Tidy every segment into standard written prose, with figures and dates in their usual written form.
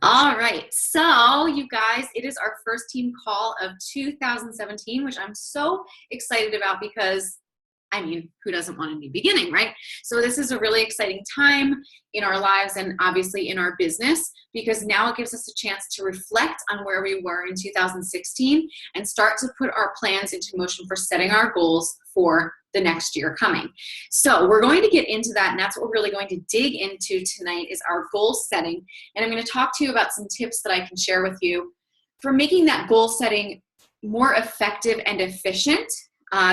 All right. So, you guys, it is our first team call of 2017, which I'm so excited about because, I mean, who doesn't want a new beginning, right? So, this is a really exciting time in our lives and obviously in our business because now it gives us a chance to reflect on where we were in 2016 and start to put our plans into motion for setting our goals for the next year coming. So we're going to get into that, and that's what we're really going to dig into tonight is our goal setting. And I'm going to talk to you about some tips that I can share with you for making that goal setting more effective and efficient,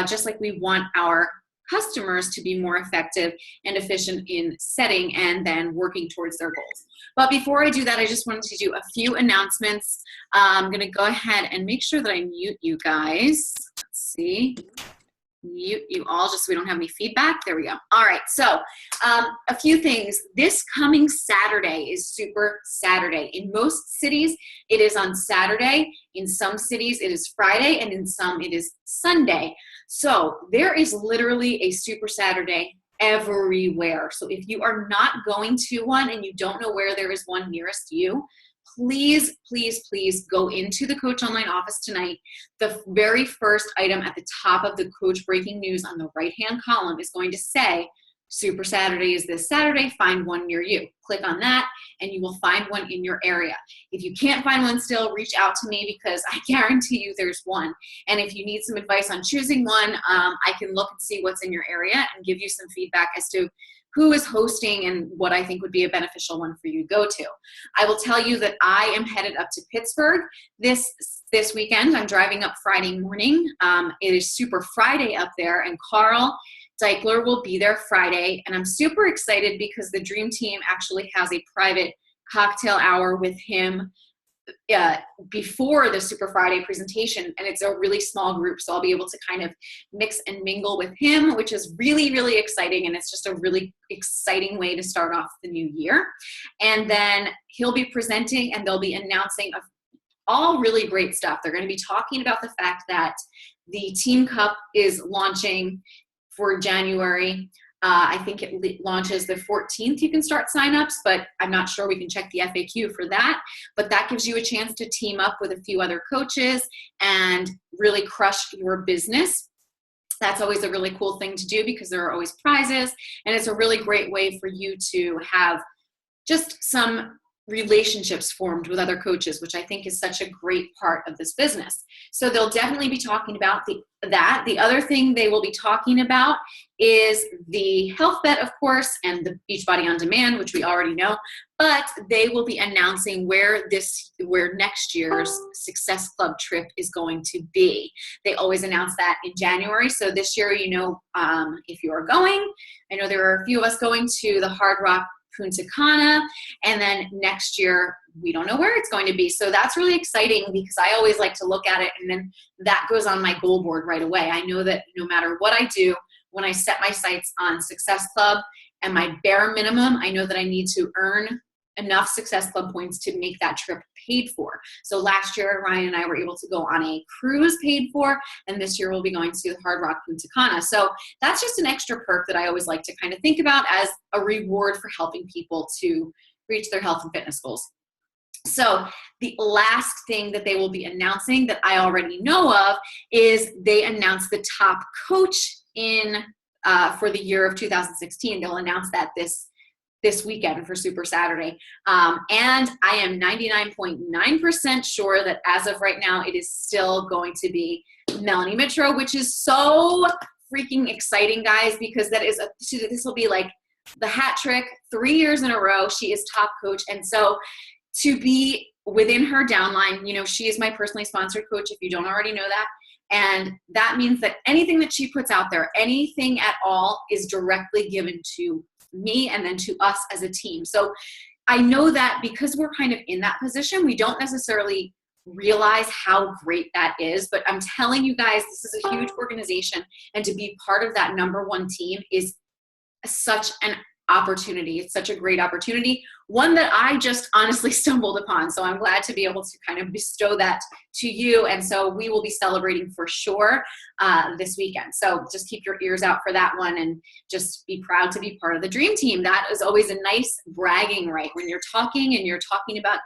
just like we want our customers to be more effective and efficient in setting and then working towards their goals. But before I do that, I just wanted to do a few announcements. I'm going to go ahead and make sure that I mute you guys. Let's see. Mute you all just so we don't have any feedback. There we go. All right, so a few things. This coming Saturday is Super Saturday. In most cities, it is on Saturday. In some cities, it is Friday, and in some, it is Sunday. So there is literally a Super Saturday everywhere. So if you are not going to one and you don't know where there is one nearest you, please, please, please go into the Coach Online office tonight. The very first item at the top of the Coach Breaking News on the right-hand column is going to say, Super Saturday is this Saturday, find one near you. Click on that and you will find one in your area. If you can't find one still, reach out to me because I guarantee you there's one. And if you need some advice on choosing one, I can look and see what's in your area and give you some feedback as to who is hosting and what I think would be a beneficial one for you to go to. I will tell you that I am headed up to Pittsburgh this weekend. I'm driving up Friday morning. It is Super Friday up there, and Carl Deichler will be there Friday. And I'm super excited because the Dream Team actually has a private cocktail hour with him before the Super Friday presentation, and it's a really small group, so I'll be able to kind of mix and mingle with him, which is really, really exciting, and it's just a really exciting way to start off the new year. And then he'll be presenting, and they'll be announcing all really great stuff. They're going to be talking about the fact that the Team Cup is launching for January. I think it launches the 14th. You can start signups, but I'm not sure. We can check the FAQ for that. But that gives you a chance to team up with a few other coaches and really crush your business. That's always a really cool thing to do because there are always prizes, and it's a really great way for you to have just some relationships formed with other coaches, which I think is such a great part of this business. So they'll definitely be talking about that. The other thing they will be talking about is the Health Bet, of course, and the Beachbody On Demand, which we already know, but they will be announcing where next year's Success Club trip is going to be. They always announce that in January. So this year, if you are going, I know there are a few of us going to the Hard Rock Punta Cana, and then next year we don't know where it's going to be. So that's really exciting because I always like to look at it, and then that goes on my goal board right away. I know that no matter what I do, when I set my sights on Success Club and my bare minimum, I know that I need to earn enough Success Club points to make that trip paid for. So last year, Ryan and I were able to go on a cruise paid for, and this year we'll be going to Hard Rock Punta Cana. So that's just an extra perk that I always like to kind of think about as a reward for helping people to reach their health and fitness goals. So the last thing that they will be announcing that I already know of is they announced the top coach for the year of 2016. They'll announce that this weekend for Super Saturday. And I am 99.9% sure that as of right now, it is still going to be Melanie Mitro, which is so freaking exciting, guys, because this will be like the hat trick 3 years in a row. She is top coach. And so to be within her downline, she is my personally sponsored coach, if you don't already know that. And that means that anything that she puts out there, anything at all, is directly given to me and then to us as a team. So I know that because we're kind of in that position, we don't necessarily realize how great that is. But I'm telling you guys, this is a huge organization, and to be part of that number one team is such an opportunity. It's such a great opportunity, one that I just honestly stumbled upon. So I'm glad to be able to kind of bestow that to you. And so we will be celebrating for sure this weekend. So just keep your ears out for that one and just be proud to be part of the dream team. That is always a nice bragging right when you're talking and you're talking about,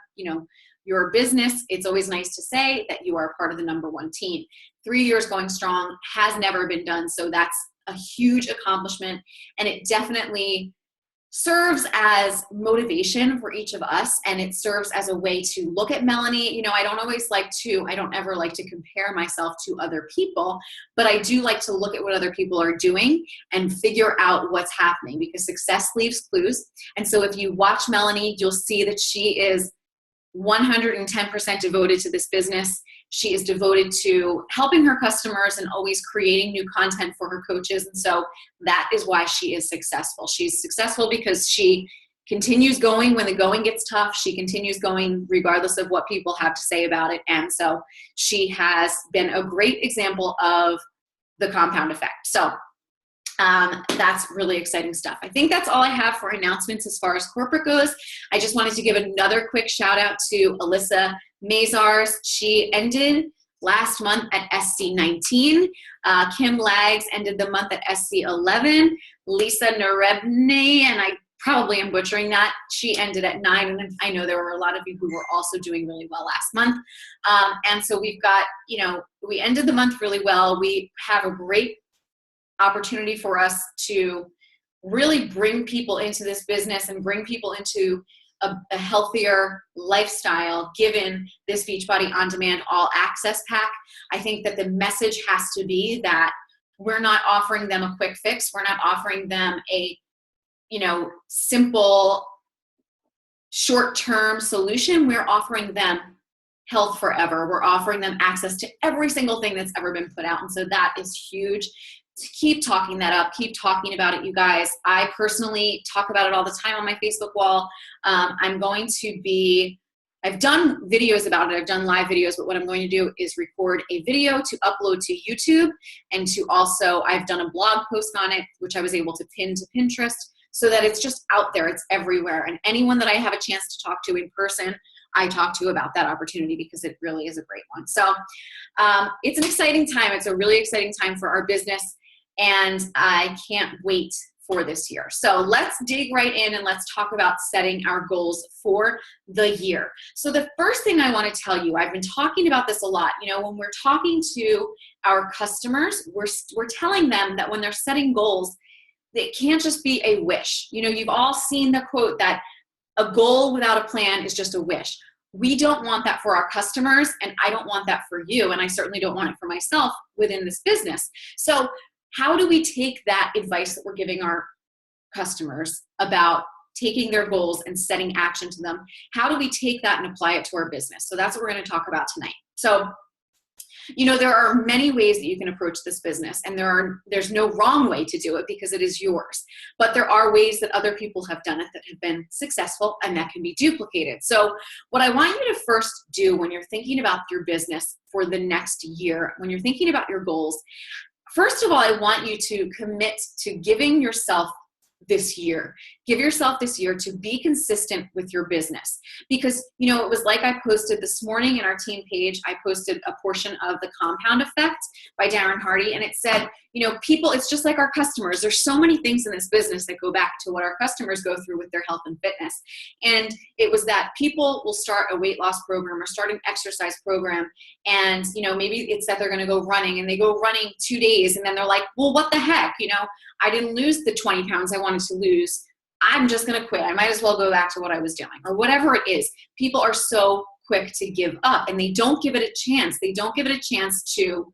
your business. It's always nice to say that you are part of the number one team. 3 years going strong has never been done. So that's a huge accomplishment. And it definitely serves as motivation for each of us. And it serves as a way to look at Melanie. I don't ever like to compare myself to other people, but I do like to look at what other people are doing and figure out what's happening, because success leaves clues. And so if you watch Melanie, you'll see that she is 110% devoted to this business. She is devoted to helping her customers and always creating new content for her coaches. And so that is why she is successful. She's successful because she continues going when the going gets tough. She continues going regardless of what people have to say about it. And so she has been a great example of the compound effect. So that's really exciting stuff. I think that's all I have for announcements as far as corporate goes. I just wanted to give another quick shout out to Alyssa Mazars. She ended last month at SC19. Kim Lags ended the month at SC11. Lisa Narebny, and I probably am butchering that, she ended at 9. And I know there were a lot of you who were also doing really well last month. And so we've got, we ended the month really well. We have a great opportunity for us to really bring people into this business and bring people into a healthier lifestyle given this Beachbody On Demand All Access Pack. I think that the message has to be that we're not offering them a quick fix. We're not offering them a, simple short-term solution. We're offering them health forever. We're offering them access to every single thing that's ever been put out. And so that is huge. To keep talking that up, keep talking about it, you guys. I personally talk about it all the time on my Facebook wall. I've done videos about it. I've done live videos, but what I'm going to do is record a video to upload to YouTube, and to also, I've done a blog post on it, which I was able to pin to Pinterest, so that it's just out there. It's everywhere. And anyone that I have a chance to talk to in person, I talk to about that opportunity, because it really is a great one. So it's an exciting time. It's a really exciting time for our business. And I can't wait for this year. So let's dig right in and let's talk about setting our goals for the year. So the first thing I want to tell you, I've been talking about this a lot. When we're talking to our customers, we're telling them that when they're setting goals, it can't just be a wish. You've all seen the quote that a goal without a plan is just a wish. We don't want that for our customers, and I don't want that for you, and I certainly don't want it for myself within this business. So how do we take that advice that we're giving our customers about taking their goals and setting action to them? How do we take that and apply it to our business? So that's what we're going to talk about tonight. So, there are many ways that you can approach this business, and there's no wrong way to do it because it is yours. But there are ways that other people have done it that have been successful and that can be duplicated. So what I want you to first do when you're thinking about your business for the next year, when you're thinking about your goals, first of all, I want you to commit to giving yourself this year. Give yourself this year to be consistent with your business. Because, it was like I posted this morning in our team page, I posted a portion of The Compound Effect by Darren Hardy, and it said, people, it's just like our customers. There's so many things in this business that go back to what our customers go through with their health and fitness. And it was that people will start a weight loss program or start an exercise program, and, maybe it's that they're going to go running, and they go running 2 days, and then they're like, well, what the heck? I didn't lose the 20 pounds I wanted to lose. I'm just going to quit. I might as well go back to what I was doing, or whatever it is. People are so quick to give up, and they don't give it a chance. They don't give it a chance to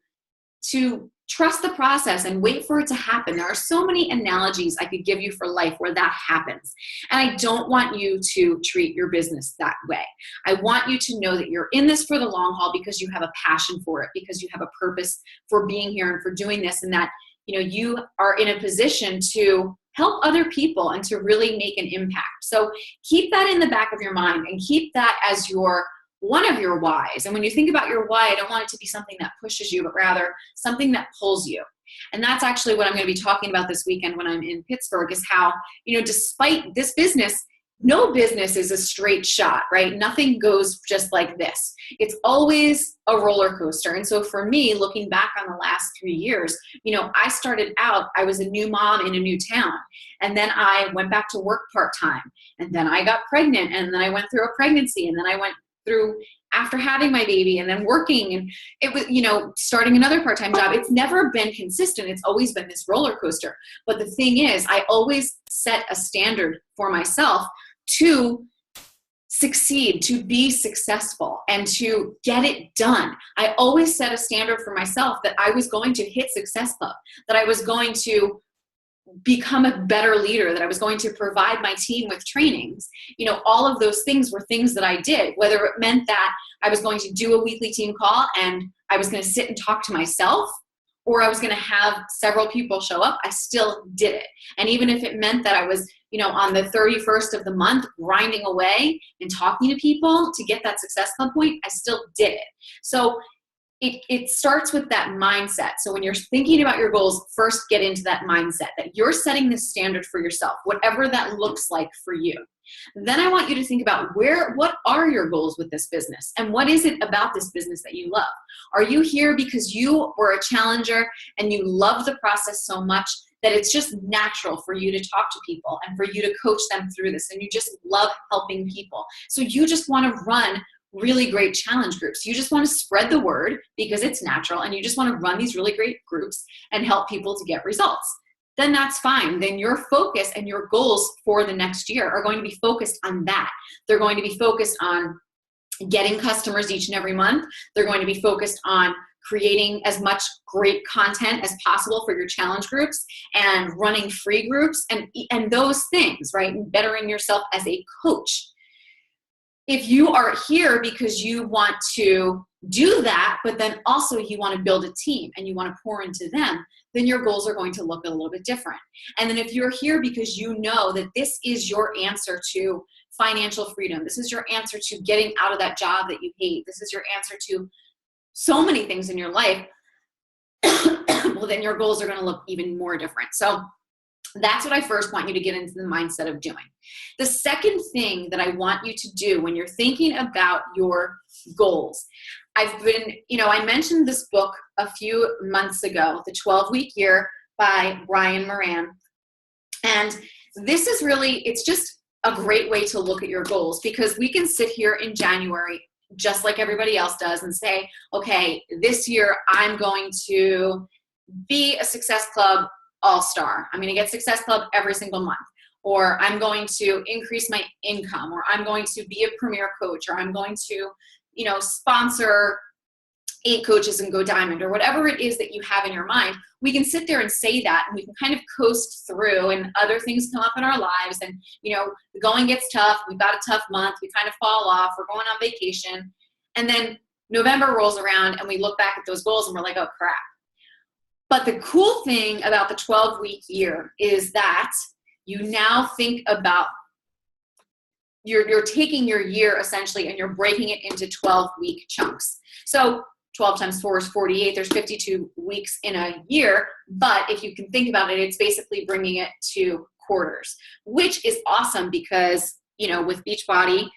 trust the process and wait for it to happen. There are so many analogies I could give you for life where that happens. And I don't want you to treat your business that way. I want you to know that you're in this for the long haul because you have a passion for it, because you have a purpose for being here and for doing this, and that you are in a position to help other people and to really make an impact. So keep that in the back of your mind and keep that as one of your whys. And when you think about your why, I don't want it to be something that pushes you, but rather something that pulls you. And that's actually what I'm going to be talking about this weekend when I'm in Pittsburgh, is how, despite this business, no business is a straight shot, right? Nothing goes just like this. It's always a roller coaster. And so for me, looking back on the last 3 years, I started out, I was a new mom in a new town. And then I went back to work part-time. And then I got pregnant. And then I went through a pregnancy. And then I went through after having my baby and then working. And it was, starting another part-time job. It's never been consistent. It's always been this roller coaster. But the thing is, I always set a standard for myself to succeed, to be successful, and to get it done. I always set a standard for myself that I was going to hit Success Club, that I was going to become a better leader, that I was going to provide my team with trainings. All of those things were things that I did, whether it meant that I was going to do a weekly team call and I was going to sit and talk to myself, or I was going to have several people show up, I still did it. And even if it meant that I was, on the 31st of the month, grinding away and talking to people to get that Success Club point, I still did it. So it starts with that mindset. So when you're thinking about your goals, first get into that mindset that you're setting this standard for yourself, whatever that looks like for you. Then I want you to think about what are your goals with this business, and what is it about this business that you love? Are you here because you were a challenger and you love the process so much that it's just natural for you to talk to people and for you to coach them through this, and you just love helping people? So you just want to run really great challenge groups. You just want to spread the word because it's natural, and you just want to run these really great groups and help people to get results. Then that's fine. Then your focus and your goals for the next year are going to be focused on that. They're going to be focused on getting customers each and every month. They're going to be focused on creating as much great content as possible for your challenge groups and running free groups and those things, right? And bettering yourself as a coach. If you are here because you want to do that, but then also you want to build a team and you want to pour into them, then your goals are going to look a little bit different. And then if you're here because you know that this is your answer to financial freedom, this is your answer to getting out of that job that you hate, this is your answer to so many things in your life, well, then your goals are going to look even more different. So that's what I first want you to get into the mindset of doing. The second thing that I want you to do when you're thinking about your goals, I mentioned this book a few months ago, The 12-Week Year by Brian Moran. And this is it's just a great way to look at your goals, because we can sit here in January just like everybody else does and say, okay, this year I'm going to be a Success Club all-star. I'm going to get Success Club every single month, or I'm going to increase my income, or I'm going to be a premier coach, or I'm going to, sponsor 8 coaches and go diamond, or whatever it is that you have in your mind. We can sit there and say that, and we can kind of coast through, and other things come up in our lives, and the going gets tough. We've got a tough month. We kind of fall off. We're going on vacation, and then November rolls around and we look back at those goals and we're like, oh crap. But the cool thing about the 12-week year is that you now think about, you're taking your year essentially and you're breaking it into 12-week chunks. So 12 times 4 is 48. There's 52 weeks in a year. But if you can think about it, it's basically bringing it to quarters, which is awesome because, with Beachbody,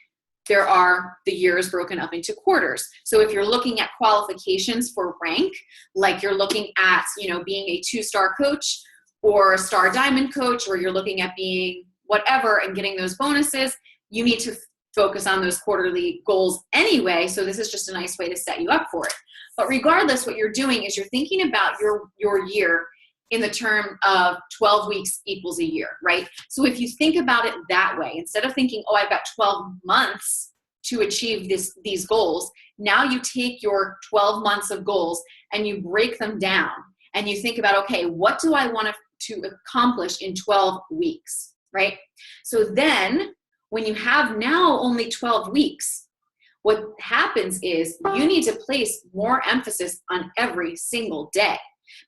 there are the years broken up into quarters. So if you're looking at qualifications for rank, like you're looking at, being a 2-star coach or a star diamond coach, or you're looking at being whatever and getting those bonuses, you need to focus on those quarterly goals anyway. So this is just a nice way to set you up for it. But regardless, what you're doing is you're thinking about your year in the term of 12 weeks equals a year, right? So if you think about it that way, instead of thinking, oh, I've got 12 months to achieve these goals, now you take your 12 months of goals and you break them down and you think about, okay, what do I want to accomplish in 12 weeks, right? So then when you have now only 12 weeks, what happens is you need to place more emphasis on every single day.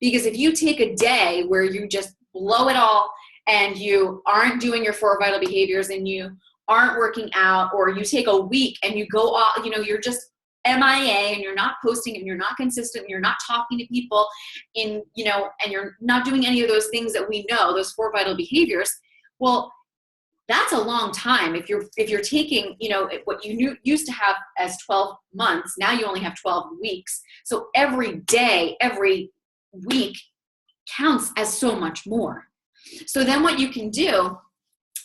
Because if you take a day where you just blow it all and you aren't doing your 4 vital behaviors and you aren't working out, or you take a week and you go off, you're just MIA and you're not posting and you're not consistent and you're not talking to people and you're not doing any of those things that we know, those 4 vital behaviors, well, that's a long time. If you're taking, what you used to have as 12 months, now you only have 12 weeks. So every day, every week counts as so much more. So then what you can do,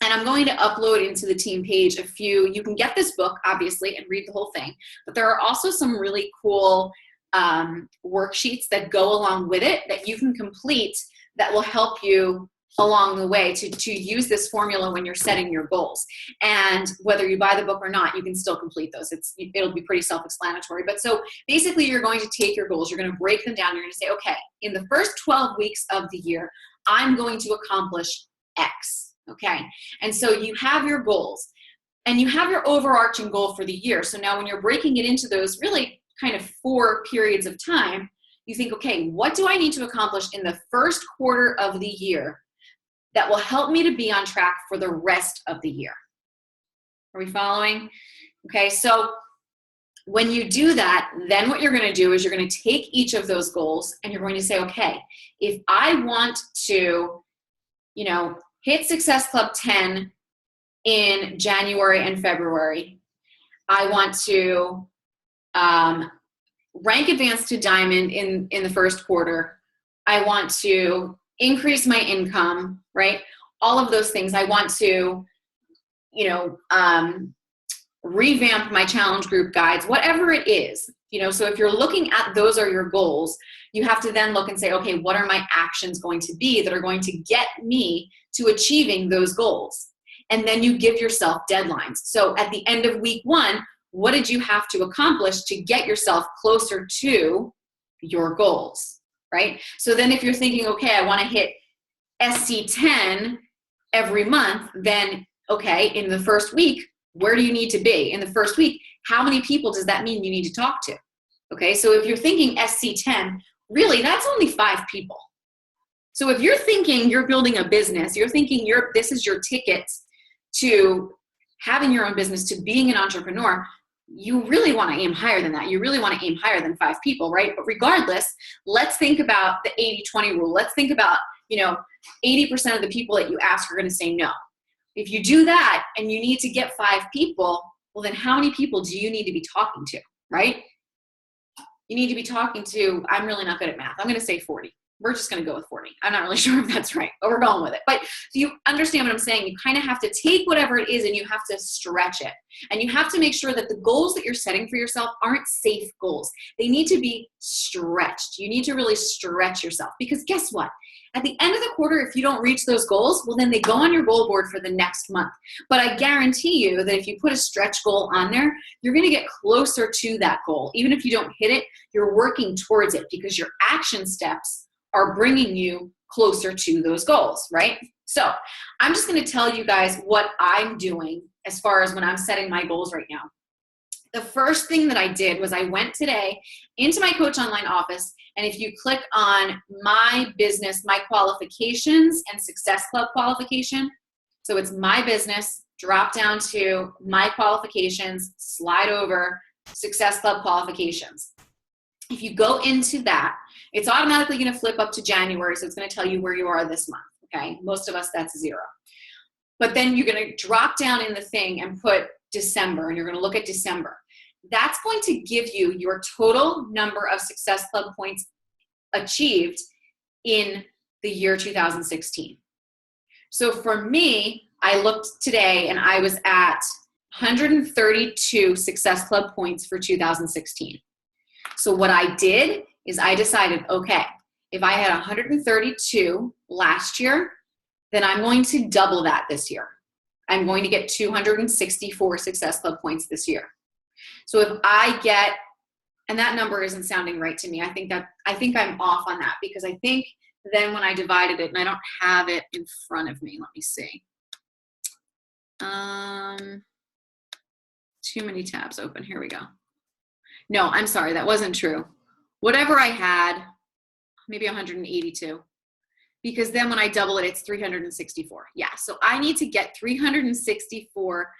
and I'm going to upload into the team page you can get this book, obviously, and read the whole thing, but there are also some really cool worksheets that go along with it that you can complete that will help you along the way to use this formula when you're setting your goals. And whether you buy the book or not, you can still complete those. It'll be pretty self-explanatory. But so basically you're going to take your goals, you're going to break them down, you're going to say, okay, in the first 12 weeks of the year, I'm going to accomplish X, okay? And so you have your goals and you have your overarching goal for the year. So now when you're breaking it into those really kind of 4 periods of time, you think, okay, what do I need to accomplish in the first quarter of the year that will help me to be on track for the rest of the year? Are we following? Okay, so when you do that, then what you're going to do is you're going to take each of those goals and you're going to say, okay, if I want to, hit Success Club 10 in January and February, I want to rank advanced to diamond in the first quarter, I want to increase my income, right? All of those things. I want to, revamp my challenge group guides, whatever it is, so if you're looking at those are your goals, you have to then look and say, okay, what are my actions going to be that are going to get me to achieving those goals? And then you give yourself deadlines. So at the end of week 1, what did you have to accomplish to get yourself closer to your goals, right? So then if you're thinking, okay, I want to hit SC10 every month, then okay, in the first week, where do you need to be? In the first week, how many people does that mean you need to talk to? Okay, so if you're thinking SC10, really that's only 5 people. So if you're thinking you're building a business, you're thinking this is your ticket to having your own business, to being an entrepreneur, you really want to aim higher than that. You really want to aim higher than 5 people, right? But regardless, let's think about the 80-20 rule. Let's think about, 80% of the people that you ask are going to say no. If you do that and you need to get 5 people, well, then how many people do you need to be talking to, right? You need to be talking to, I'm really not good at math. I'm going to say 40. We're just going to go with 40. I'm not really sure if that's right, but we're going with it. But you understand what I'm saying. You kind of have to take whatever it is and you have to stretch it. And you have to make sure that the goals that you're setting for yourself aren't safe goals. They need to be stretched. You need to really stretch yourself, because guess what? At the end of the quarter, if you don't reach those goals, well, then they go on your goal board for the next month. But I guarantee you that if you put a stretch goal on there, you're going to get closer to that goal. Even if you don't hit it, you're working towards it because your action steps are bringing you closer to those goals, right? So I'm just going to tell you guys what I'm doing as far as when I'm setting my goals right now. The first thing that I did was I went today into my Coach Online office, and if you click on my business, my qualifications and Success Club qualification, so it's my business, drop down to my qualifications, slide over Success Club qualifications. If you go into that, it's automatically going to flip up to January, so it's going to tell you where you are this month, okay? Most of us, that's 0. But then you're going to drop down in the thing and put December, and you're going to look at December. That's going to give you your total number of Success Club points achieved in the year 2016. So for me, I looked today and I was at 132 Success Club points for 2016. So what I did is I decided, okay, if I had 132 last year, then I'm going to double that this year. I'm going to get 264 Success Club points this year. So if I get, and that number isn't sounding right to me, I think I'm off on that, because I think then when I divided it, and I don't have it in front of me, let me see. Too many tabs open, here we go. No, I'm sorry, that wasn't true. Whatever I had, maybe 182, because then when I double it, it's 364. Yeah, so I need to get 364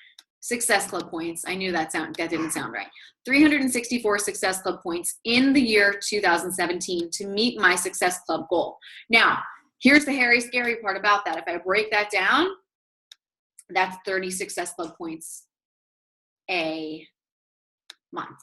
Success Club points. I knew that didn't sound right. 364 Success Club points in the year 2017 to meet my Success Club goal. Now, here's the hairy, scary part about that. If I break that down, that's 30 Success Club points a month,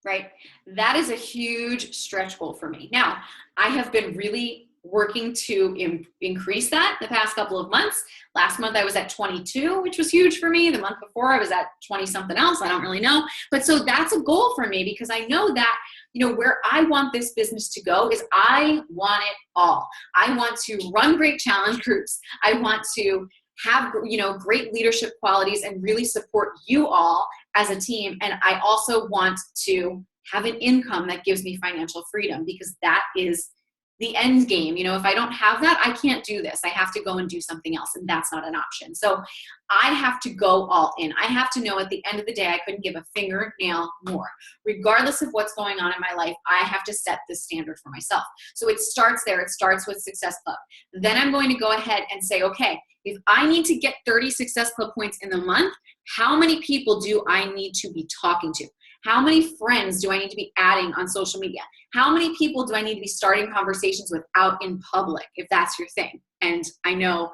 right? That is a huge stretch goal for me. Now, I have been really working to increase that the past couple of months. Last month I was at 22, which was huge for me. The month before I was at 20 something else. I don't really know. But so that's a goal for me, because I know that, you know, where I want this business to go is I want it all. I want to run great challenge groups. I want to have, you know, great leadership qualities and really support you all as a team. And I also want to have an income that gives me financial freedom, because that is the end game. You know, if I don't have that, I can't do this. I have to go and do something else, and that's not an option. So I have to go all in. I have to know at the end of the day, I couldn't give a fingernail more. Regardless of what's going on in my life, I have to set the standard for myself. So it starts there. It starts with Success Club. Then I'm going to go ahead and say, okay, if I need to get 30 Success Club points in the month, how many people do I need to be talking to? How many friends do I need to be adding on social media? How many people do I need to be starting conversations with out in public, if that's your thing? And I know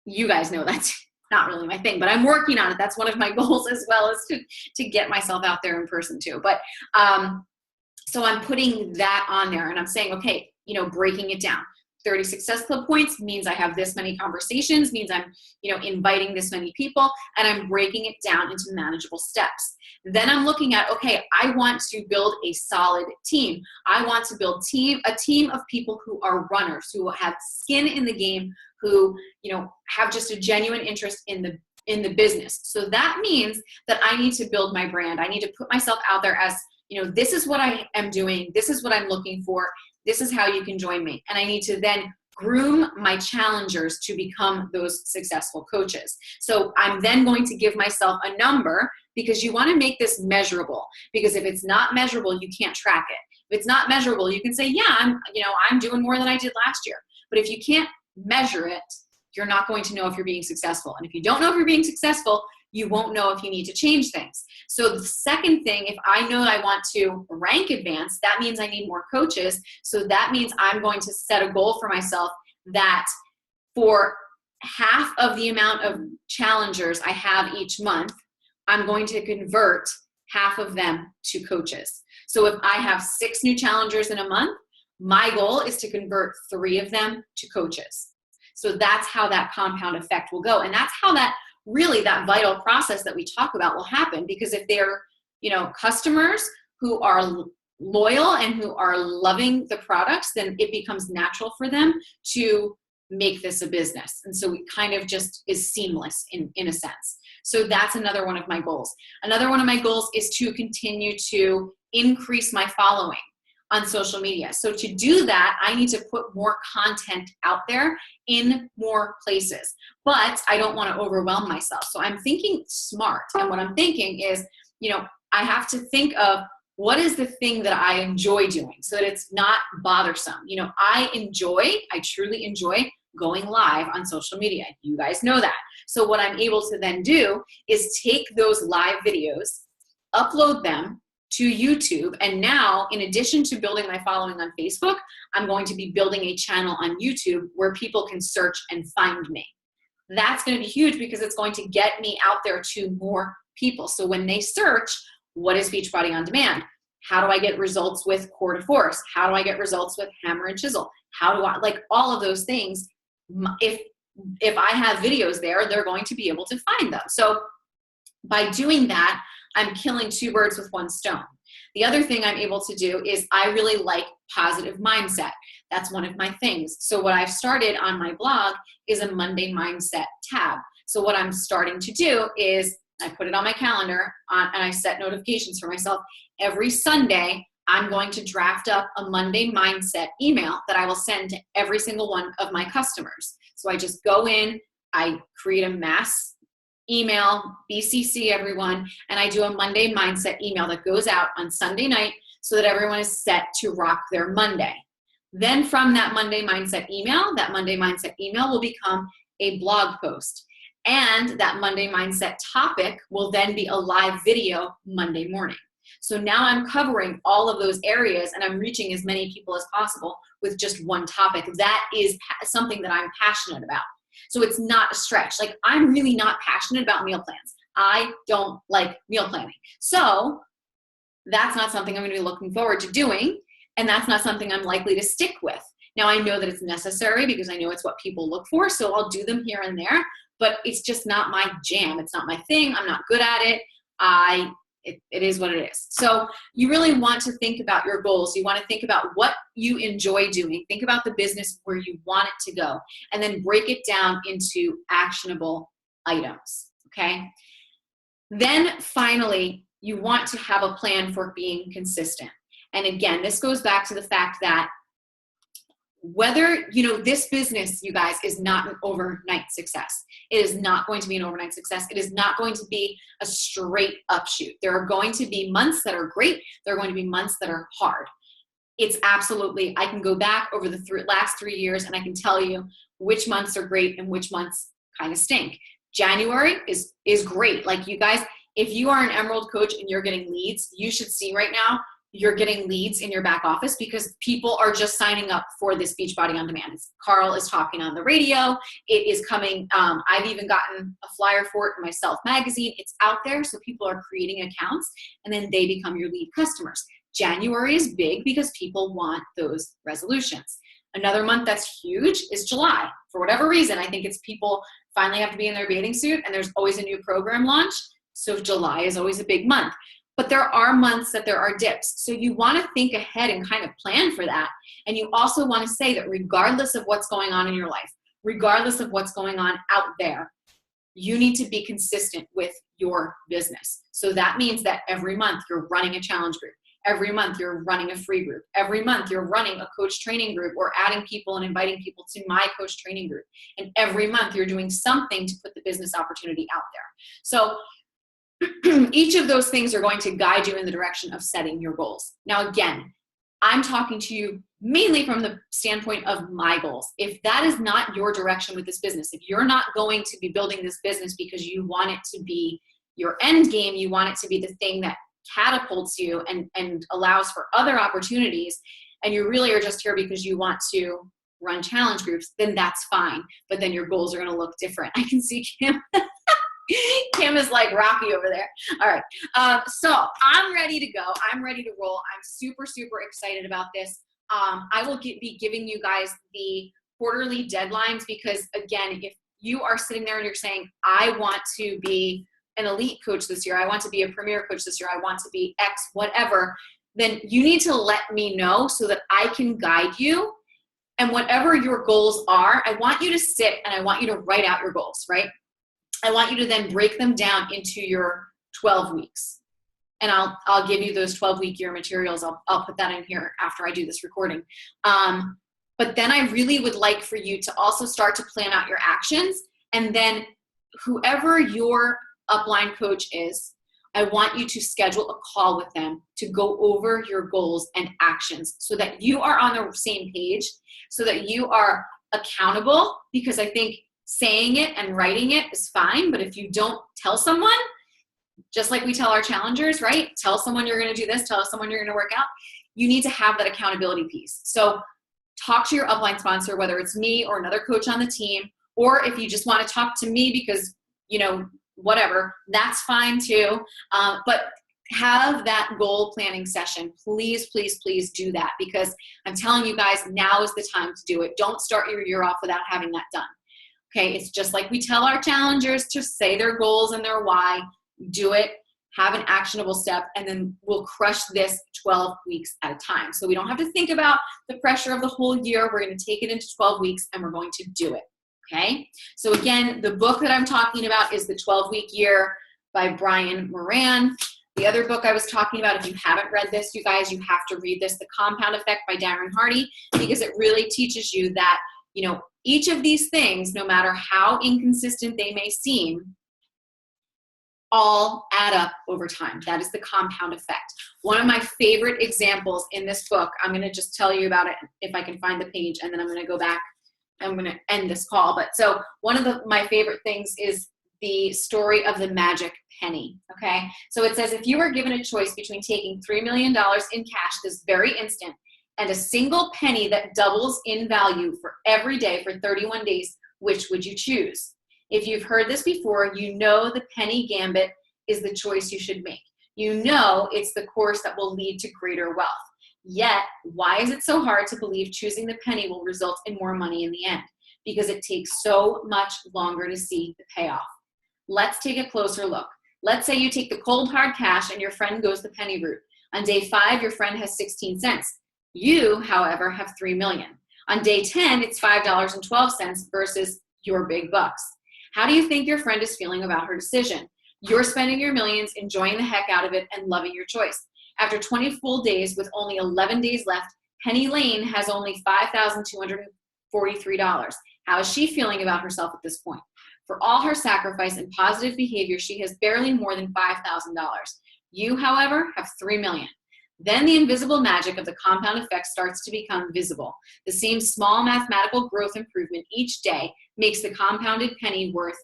you guys know that's not really my thing, but I'm working on it. That's one of my goals as well, is to get myself out there in person too. But so I'm putting that on there, and I'm saying, okay, you know, breaking it down. 30 Success Club points means I have this many conversations, means I'm, you know, inviting this many people, and I'm breaking it down into manageable steps. Then I'm looking at, okay, I want to build a solid team. I want to build a team of people who are runners, who have skin in the game, who, you know, have just a genuine interest in the business. So that means that I need to build my brand. I need to put myself out there as, you know, this is what I am doing. This is what I'm looking for. This is how you can join me. And I need to then groom my challengers to become those successful coaches. So I'm then going to give myself a number, because you want to make this measurable. Because if it's not measurable, you can't track it. If it's not measurable, you can say, yeah, I'm doing more than I did last year. But if you can't measure it, you're not going to know if you're being successful. And if you don't know if you're being successful, you won't know if you need to change things. So the second thing, if I know I want to rank advance, that means I need more coaches. So that means I'm going to set a goal for myself that for half of the amount of challengers I have each month, I'm going to convert half of them to coaches. So if I have 6 new challengers in a month, my goal is to convert 3 of them to coaches. So that's how that compound effect will go. And that's how that vital process that we talk about will happen. Because if they're, you know, customers who are loyal and who are loving the products, then it becomes natural for them to make this a business. And so it kind of just is seamless in a sense. So that's another one of my goals. Another one of my goals is to continue to increase my following on social media. So to do that, I need to put more content out there in more places, but I don't want to overwhelm myself. So I'm thinking smart. And what I'm thinking is, you know, I have to think of what is the thing that I enjoy doing so that it's not bothersome. You know, I truly enjoy going live on social media. You guys know that. So what I'm able to then do is take those live videos, upload them to YouTube. And now, in addition to building my following on Facebook, I'm going to be building a channel on YouTube where people can search and find me. That's going to be huge, because it's going to get me out there to more people. So when they search, what is Beachbody On Demand? How do I get results with Core de Force? How do I get results with Hammer and Chisel? How do I, like, all of those things, if I have videos there, they're going to be able to find them. So by doing that, I'm killing 2 birds with 1 stone. The other thing I'm able to do is I really like positive mindset. That's one of my things. So what I've started on my blog is a Monday mindset tab. So what I'm starting to do is I put it on my calendar and I set notifications for myself. Every Sunday, I'm going to draft up a Monday mindset email that I will send to every single one of my customers. So I just go in, I create a mass email, BCC everyone, and I do a Monday mindset email that goes out on Sunday night so that everyone is set to rock their Monday. Then from that Monday mindset email will become a blog post. And that Monday mindset topic will then be a live video Monday morning. So now I'm covering all of those areas and I'm reaching as many people as possible with just one topic. That is something that I'm passionate about. So it's not a stretch. Like, I'm really not passionate about meal plans. I don't like meal planning. So that's not something I'm going to be looking forward to doing. And that's not something I'm likely to stick with. Now, I know that it's necessary because I know it's what people look for. So I'll do them here and there, but it's just not my jam. It's not my thing. I'm not good at it. It is what it is. So you really want to think about your goals. You want to think about what you enjoy doing. Think about the business where you want it to go, and then break it down into actionable items, okay? Then finally, you want to have a plan for being consistent. And again, this goes back to the fact that whether, this business, you guys, is not an overnight success. It is not going to be an overnight success. It is not going to be a straight upshoot. There are going to be months that are great. There are going to be months that are hard. It's absolutely, I can go back over the last 3 years and I can tell you which months are great and which months kind of stink. January is great. Like, you guys, if you are an Emerald coach and you're getting leads, you should see right now, you're getting leads in your back office because people are just signing up for this Beachbody on Demand. Carl is talking on the radio. It is coming. I've even gotten a flyer for it in my Self magazine. It's out there. So people are creating accounts and then they become your lead customers. January is big because people want those resolutions. Another month that's huge is July. For whatever reason, I think it's people finally have to be in their bathing suit and there's always a new program launch. So July is always a big month. But there are months that there are dips. So you want to think ahead and kind of plan for that. And you also want to say that regardless of what's going on in your life, regardless of what's going on out there, you need to be consistent with your business. So that means that every month you're running a challenge group. Every month you're running a free group. Every month you're running a coach training group or adding people and inviting people to my coach training group. And every month you're doing something to put the business opportunity out there. So each of those things are going to guide you in the direction of setting your goals. Now, again, I'm talking to you mainly from the standpoint of my goals. If that is not your direction with this business, if you're not going to be building this business because you want it to be your end game, you want it to be the thing that catapults you and allows for other opportunities, and you really are just here because you want to run challenge groups, then that's fine. But then your goals are going to look different. I can see Kim. Kim is like Rocky over there. All right. So I'm ready to go. I'm ready to roll. I'm super, super excited about this. I will be giving you guys the quarterly deadlines because, again, if you are sitting there and you're saying, I want to be an elite coach this year, I want to be a premier coach this year, I want to be X, whatever, then you need to let me know so that I can guide you. And whatever your goals are, I want you to sit and I want you to write out your goals, right? I want you to then break them down into your 12 weeks. And I'll give you those 12-week year materials. I'll put that in here after I do this recording. But then I really would like for you to also start to plan out your actions. And then whoever your upline coach is, I want you to schedule a call with them to go over your goals and actions so that you are on the same page, so that you are accountable, because I think saying it and writing it is fine, but if you don't tell someone, just like we tell our challengers, right? Tell someone you're going to do this, tell someone you're going to work out. You need to have that accountability piece. So talk to your upline sponsor, whether it's me or another coach on the team, or if you just want to talk to me because, whatever, that's fine too. But have that goal planning session. Please, please, please do that, because I'm telling you guys, now is the time to do it. Don't start your year off without having that done. Okay, it's just like we tell our challengers to say their goals and their why, do it, have an actionable step, and then we'll crush this 12 weeks at a time. So we don't have to think about the pressure of the whole year. We're going to take it into 12 weeks and we're going to do it. Okay, so again, the book that I'm talking about is The 12-Week Year by Brian Moran. The other book I was talking about, if you haven't read this, you guys, you have to read this, The Compound Effect by Darren Hardy, because it really teaches you that, each of these things, no matter how inconsistent they may seem, all add up over time. That is the compound effect. One of my favorite examples in this book, I'm going to just tell you about it if I can find the page, and then I'm going to go back. I'm going to end this call. But so one of my favorite things is the story of the magic penny, okay? So it says, if you were given a choice between taking $3 million in cash this very instant and a single penny that doubles in value for every day for 31 days, which would you choose? If you've heard this before, you know the penny gambit is the choice you should make. You know it's the course that will lead to greater wealth. Yet, why is it so hard to believe choosing the penny will result in more money in the end? Because it takes so much longer to see the payoff. Let's take a closer look. Let's say you take the cold hard cash and your friend goes the penny route. On day 5, your friend has 16 cents. You, however, have 3 million. On day 10, it's $5.12 versus your big bucks. How do you think your friend is feeling about her decision? You're spending your millions, enjoying the heck out of it, and loving your choice. After 20 full days with only 11 days left, Penny Lane has only $5,243. How is she feeling about herself at this point? For all her sacrifice and positive behavior, she has barely more than $5,000. You, however, have 3 million. Then the invisible magic of the compound effect starts to become visible. The same small mathematical growth improvement each day makes the compounded penny worth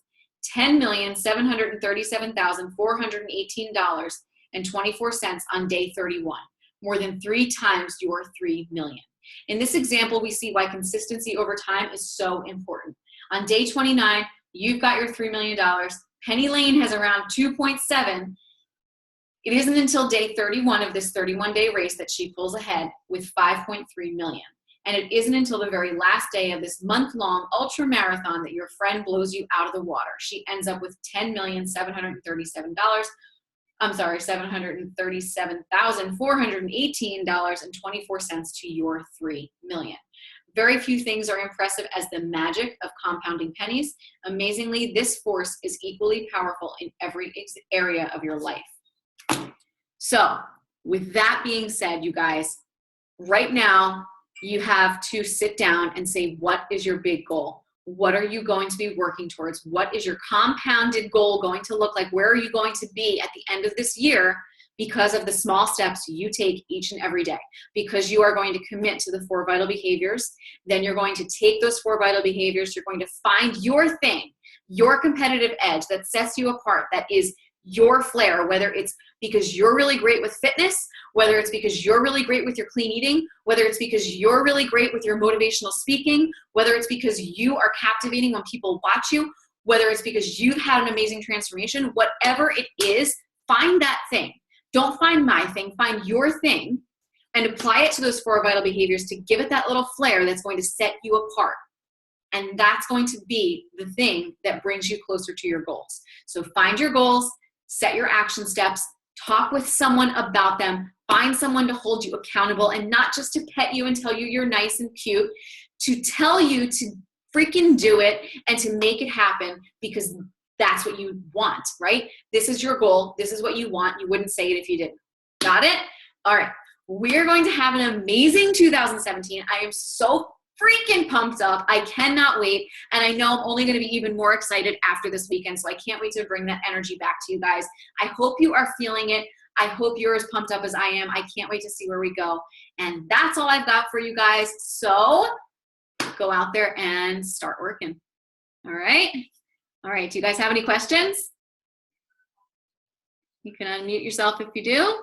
$10,737,418.24 on day 31, more than 3 times your 3 million. In this example, we see why consistency over time is so important. On day 29, you've got your $3 million. Penny Lane has around 2.7. It isn't until day 31 of this 31-day race that she pulls ahead with 5.3 million. And it isn't until the very last day of this month-long ultra marathon that your friend blows you out of the water. She ends up with $737,418.24 to your 3 million. Very few things are impressive as the magic of compounding pennies. Amazingly, this force is equally powerful in every area of your life. So, with that being said, you guys, right now, you have to sit down and say, what is your big goal? What are you going to be working towards? What is your compounded goal going to look like? Where are you going to be at the end of this year because of the small steps you take each and every day? Because you are going to commit to the 4 vital behaviors. Then you're going to take those 4 vital behaviors. You're going to find your thing, your competitive edge that sets you apart, that is your flair, whether it's because you're really great with fitness, whether it's because you're really great with your clean eating, whether it's because you're really great with your motivational speaking, whether it's because you are captivating when people watch you, whether it's because you've had an amazing transformation, whatever it is, find that thing. Don't find my thing, find your thing and apply it to those 4 vital behaviors to give it that little flair that's going to set you apart. And that's going to be the thing that brings you closer to your goals. So find your goals, set your action steps, talk with someone about them, find someone to hold you accountable, and not just to pet you and tell you you're nice and cute, to tell you to freaking do it and to make it happen, because that's what you want, right? This is your goal. This is what you want. You wouldn't say it if you didn't. Got it? All right. We're going to have an amazing 2017. I am so freaking pumped up. I cannot wait. And I know I'm only going to be even more excited after this weekend. So I can't wait to bring that energy back to you guys. I hope you are feeling it. I hope you're as pumped up as I am. I can't wait to see where we go. And that's all I've got for you guys. So go out there and start working. All right. All right. Do you guys have any questions? You can unmute yourself if you do.